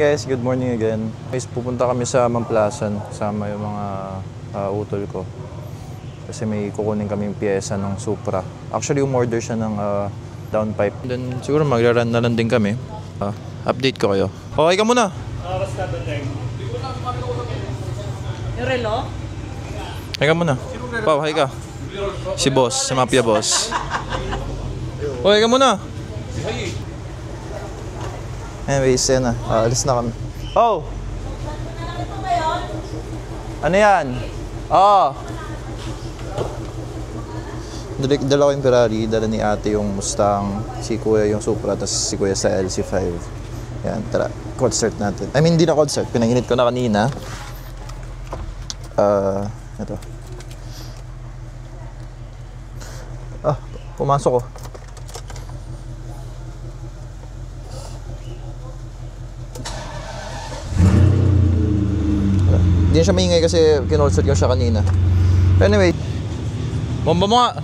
guys, good morning again. Guys, pupunta kami sa Mamplasan kasama yung mga utol ko. Kasi may kukunin kaming piyesa ng Supra. Actually, umorder siya ng downpipe. Then siguro magra-run na lang din kami. Update ko kayo. Okay ka muna. Basta doon tayo. Yung relo? Hi ka muna. Pao, hi ka. Si boss, si Mafia boss. Okay ka muna. Anyways, yan na. Alis na kami. Oh! Ano yan? Oo. Dala ko yung Ferrari. Dala ni ate yung Mustang. Si kuya yung Supra. Tapos si kuya sa LC5. Yan, tara. Cold start natin. I mean, hindi na cold start. Pinaginit ko na kanina. Ito. Pumasok ko. Hindi siya maingay kasi kinolsad ko siya kanina. Anyway, bomba mo nga.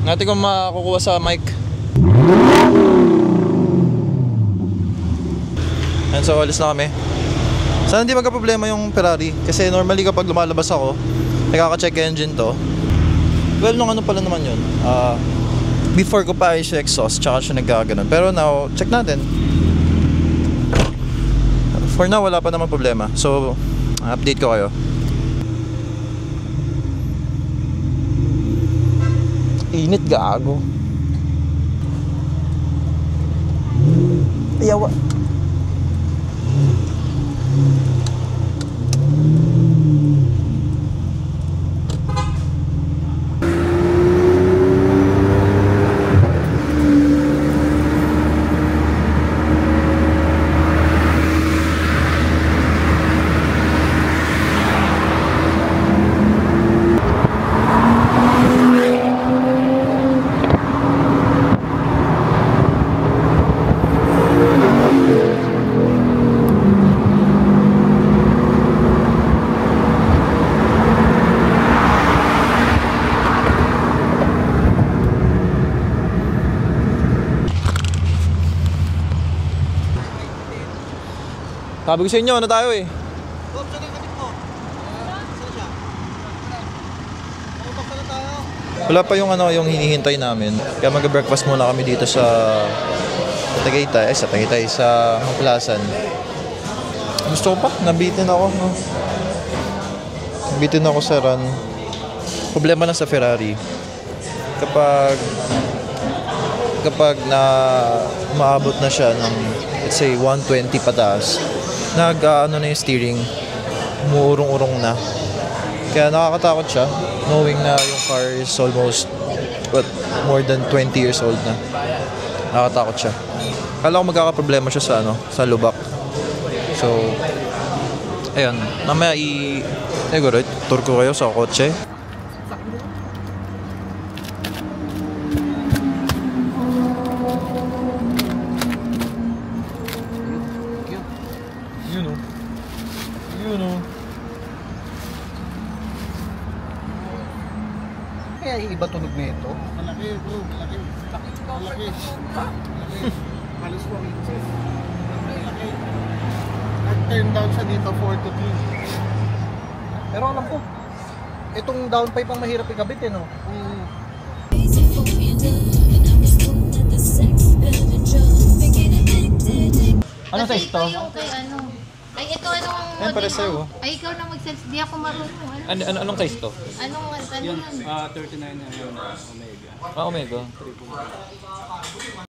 Natin kung makukuha sa mic. And so, alis na kami. Sana hindi magka-problema yung Ferrari. Kasi normally kapag lumalabas ako, nakaka-check engine to. Well, nung ano pala naman yun. Before ko pa ayos yung exhaust, tsaka siya nagkakaganon. Pero now, check natin. For now, wala pa naman problema. So, update ko kayo. Init gago. Ayaw. Sabi ko sa inyo, ano tayo eh? Bob, saan ang kapit mo? Saan siya? Pupunta na tayo. Wala pa yung yung hinihintay namin. Kaya mag-breakfast muna kami dito sa Tagaytay, sa Mamplasan. Gusto ko pa, nabitin ako. No? Nabitin ako sa run. Problema lang sa Ferrari. Kapag na umaabot na siya ng, let's say, 120 pataas, ano na yung steering, umuurong-urong na. Kaya nakakatakot siya, knowing na yung car is almost more than 20 years old na. Nakakatakot siya. Kala ko magkakaproblema siya sa lubak. So, ayun, mamaya siguro, tour ko kayo sa kotse. Kaya iba tunog na ito. Malaki bro, malaki. Malaki. Halos 4 inches. Malaki. Nag-turn down siya dito 4 to 3. Pero alam ko, itong downpipe ang mahirap ikabit eh no? Ano size to? Ay, ito anong Ayan, para sa'yo. Ay, ikaw na mag-sense. Di ako marunong. Anong size to? Anong 39 na yun, Omega. Omega.